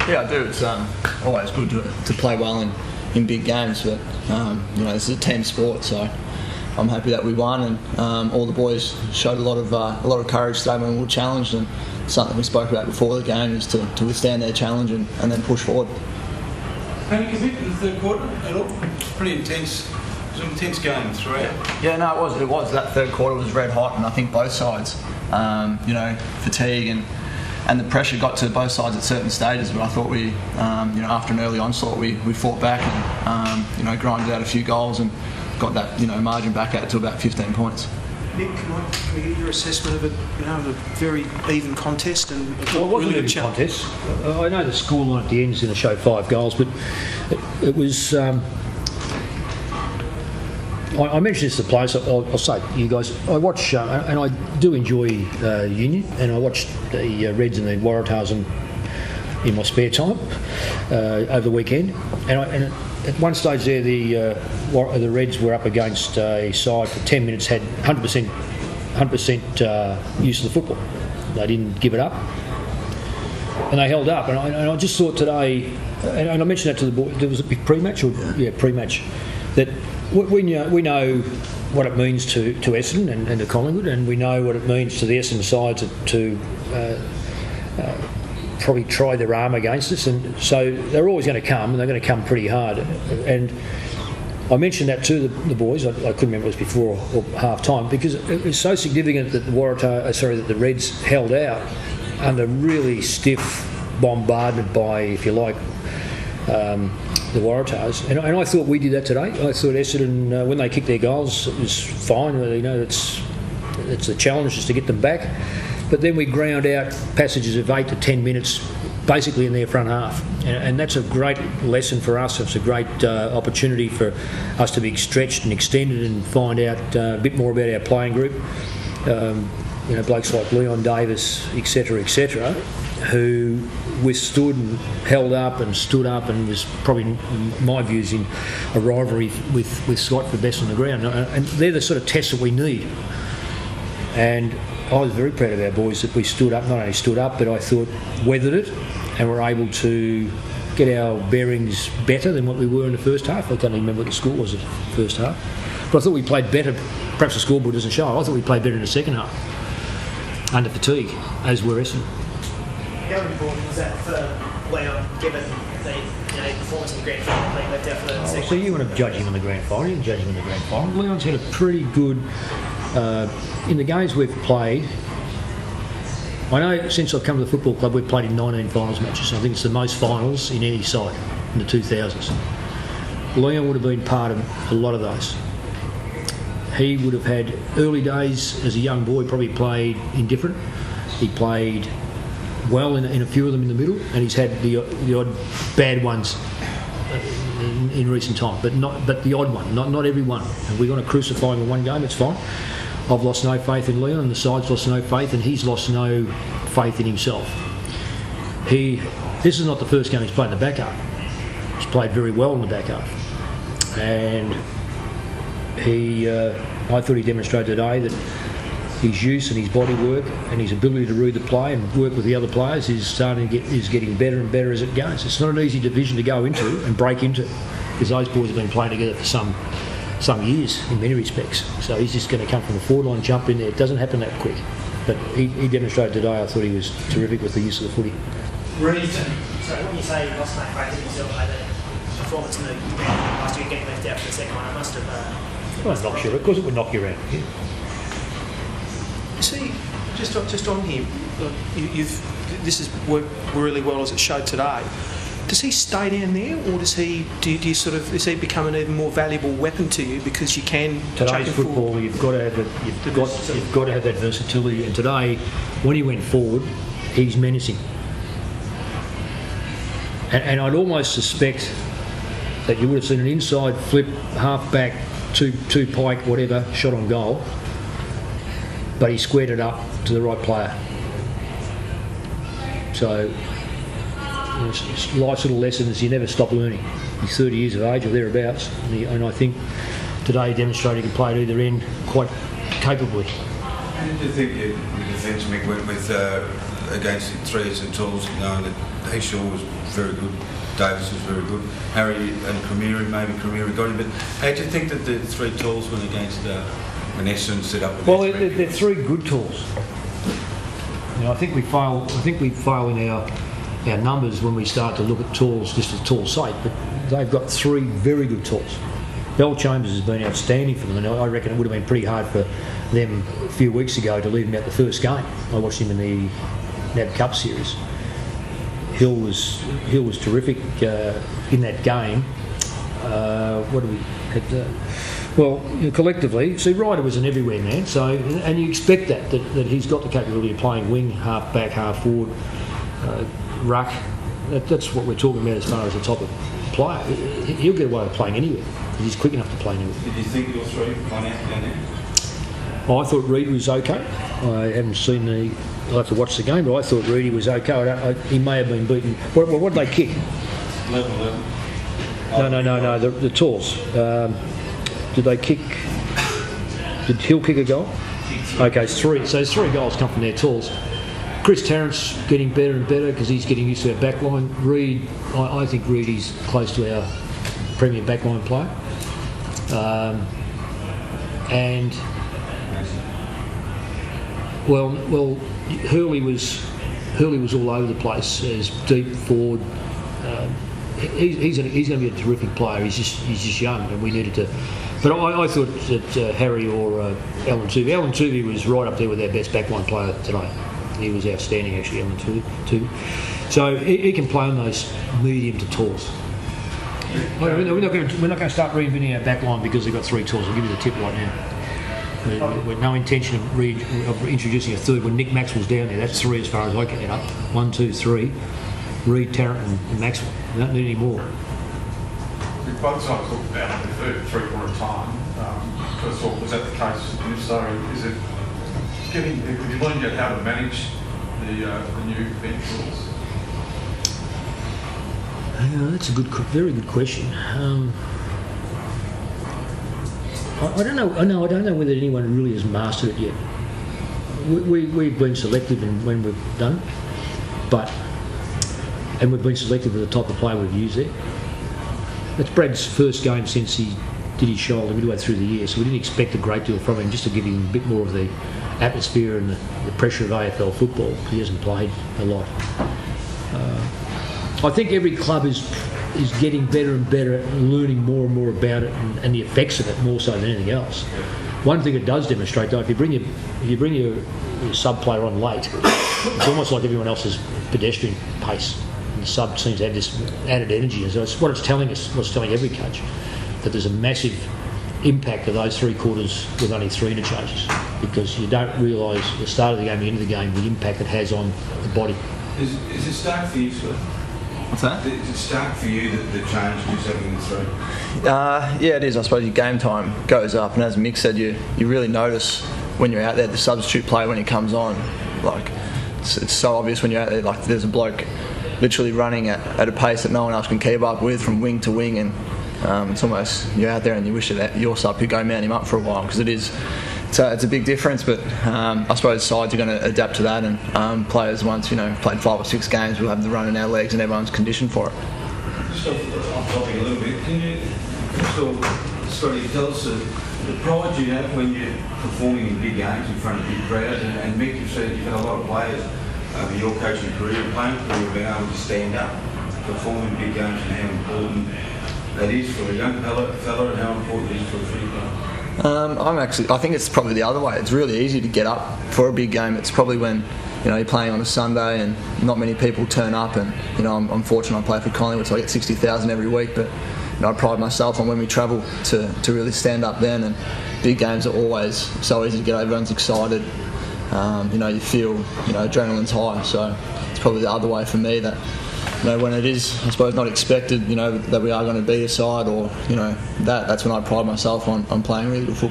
Yeah, I do. It's always good to play well in big games, but this is a team sport, so I'm happy that we won, and all the boys showed a lot of courage today when we were challenged, and something we spoke about before the game is to withstand their challenge and then push forward. Panic a bit in the third quarter at all? Pretty intense. It was an intense game throughout. Yeah, no, it was. That third quarter was red hot, and I think both sides, fatigue and the pressure got to both sides at certain stages. But I thought we, after an early onslaught, we fought back and grinded out a few goals and got that margin back out to about 15 points. Nick, can we get your assessment of it? A very even contest and well, it wasn't really a contest. I know the scoreline at the end is going to show 5 goals, but it was. I mentioned this to the players. I'll say to you guys, I watch and I do enjoy Union, and I watched the Reds and the Waratahs in my spare time over the weekend. And at one stage there, the Reds were up against a side for 10 minutes, had 100% use of the football. They didn't give it up, and they held up. And I just thought today, and I mentioned that to the boys. There was a pre-match, pre-match, that we know what it means to Essendon and to Collingwood, and we know what it means to the Essendon side to probably try their arm against us, and so they're always going to come, and they're going to come pretty hard. And I mentioned that to the boys. I couldn't remember if it was before or half time, because it was so significant that the Reds held out under really stiff bombardment by, if you like, the Waratahs, and I thought we did that today. I thought Essendon, when they kicked their goals, it was fine. It's the challenge is to get them back, but then we ground out passages of 8 to 10 minutes, basically in their front half, and that's a great lesson for us. It's a great opportunity for us to be stretched and extended and find out a bit more about our playing group. Blokes like Leon Davis, etc., who withstood and held up and stood up and was probably, in my views, in a rivalry with Scott for best on the ground. And they're the sort of tests that we need. And I was very proud of our boys that we stood up, not only stood up, but I thought weathered it and were able to get our bearings better than what we were in the first half. I can't even remember what the score was in the first half. But I thought we played better. Perhaps the scoreboard doesn't show. I thought we played better in the second half, under fatigue, as were Essendon. How important was that for Leon, given the performance in the grand final, being left out for the second? So you want to judge him on the grand final? You can judge him on the grand final. Leon's had a pretty good... in the games we've played, I know since I've come to the football club we've played in 19 finals matches. I think it's the most finals in any side in the 2000s. Leon would have been part of a lot of those. He would have had early days as a young boy, probably played indifferent. He played well in a few of them in the middle, and he's had the odd bad ones in recent time, but the odd one, not every one. And we're going to crucify him in one game, it's fine. I've lost no faith in Leon, and the side's lost no faith, and he's lost no faith in himself. This is not the first game he's played in the back half. He's played very well in the back half, and I thought he demonstrated today that his use and his body work and his ability to read the play and work with the other players is getting better and better as it goes. It's not an easy division to go into and break into, because those boys have been playing together for some years in many respects. So he's just going to come from the forward line, jump in there. It doesn't happen that quick. But he demonstrated today. I thought he was terrific with the use of the footy. Reason. So when you say he lost no faith in himself, the performance in the last year getting left out for the second one, it must have... Well, knock you, of course it would knock you around. Yeah. See, just on him, this has worked really well as it showed today. Does he stay down there, or does he become an even more valuable weapon to you because you can? Today's football, forward? You've got to have that versatility. And today, when he went forward, he's menacing. And I'd almost suspect that you would have seen an inside flip, half back, two pike, whatever, shot on goal. But he squared it up to the right player. So, life's little lessons you never stop learning. He's 30 years of age or thereabouts, and I think today he demonstrated he can play at either end quite capably. How did you think your defence went with against the threes and tools, knowing that Heyshaw was very good. Davis was very good. Harry and Cremiri, maybe Cremiri got him. But how do you think that the three tools went against Vanessa and set up with? Well, they're three good tools. I think we fail. I think we fail in our numbers when we start to look at tools just for tall sake. But they've got three very good tools. Bell Chambers has been outstanding for them, and I reckon it would have been pretty hard for them a few weeks ago to leave him out the first game. I watched him in the NAB Cup series. Hill was terrific in that game. What do we had? Collectively, see, Ryder was an everywhere man. So, and you expect that he's got the capability of playing wing, half back, half forward, ruck. That's what we're talking about as far as the type of player. He'll get away with playing anywhere. He's quick enough to play anywhere. Did you think your three won out down there? I thought Reid was okay. I haven't seen I'll have to watch the game, but I thought Reedy was okay. He may have been beaten. What did they kick? 11-11. No. The tools. Did they kick? Did Hill kick a goal? Okay, it's three. So there's 3 goals come from their tools. Chris Tarrant's getting better and better because he's getting used to our backline. Reid, I think Reedy's close to our premier backline player. Well, Hurley was all over the place as deep forward. He's going to be a terrific player. He's just young, and we needed to. But I thought that Harry or Alan Tuvey was right up there with our best backline player today. He was outstanding, actually, Alan Tuvey. So he can play on those medium to talls. We're not going to start reinventing our backline because they've got 3 tools. I'll give you the tip right now. With no intention of introducing a third. When Nick Maxwell's down there, that's 3 as far as I can get up. 1, 2, 3. Reid, Tarrant and Maxwell. We don't need any more. Both sides looked about the third 3/4 time. First of all, was that the case? And if so, is it have you learned yet how to manage the new bench rules? That's a very good question. I don't know. I don't know whether anyone really has mastered it yet. We've been selective in when we've done it, and we've been selective with the type of player we've used there. It's Brad's first game since he did his shoulder midway through the year, so we didn't expect a great deal from him, just to give him a bit more of the atmosphere and the pressure of AFL football. He hasn't played a lot. I think every club is getting better and better at learning more and more about it and the effects of it more so than anything else. One thing it does demonstrate, though, if you bring your sub player on late, it's almost like everyone else's pedestrian pace. And the sub seems to have this added energy, and so it's what it's telling us, what it's telling every coach, that there's a massive impact of those 3 quarters with only 3 interchanges, because you don't realise at the start of the game, the end of the game, the impact it has on the body. Is it stark for you, Scott? What's that? Is it stark for you that the change was having the 3? Yeah, it is. I suppose your game time goes up, and as Mick said, you really notice when you're out there, the substitute player when he comes on. Like it's so obvious when you're out there. Like there's a bloke literally running at a pace that no one else can keep up with from wing to wing, and it's almost you're out there and you wish that your sub could go mount him up for a while, because it's a big difference. But I suppose sides are going to adapt to that, and players once played 5 or 6 games will have the run in our legs and everyone's conditioned for it. Just off topic a little bit, can you Scotty, tell us the pride you have when you're performing in big games in front of big crowds, and Mick, you've said you've had a lot of players over your coaching career and playing career have been able to stand up, perform in big games, and how important that is for a young fella and how important it is for a free player. I think it's probably the other way. It's really easy to get up for a big game. It's probably when you're playing on a Sunday and not many people turn up, and I'm fortunate I play for Collingwood, so I get 60,000 every week, but I pride myself on when we travel to really stand up then, and big games are always so easy to get. Everyone's excited. You feel adrenaline's high, so it's probably the other way for me, that when it is, I suppose, not expected, that we are going to beat a side, or that's when I pride myself on playing really good football.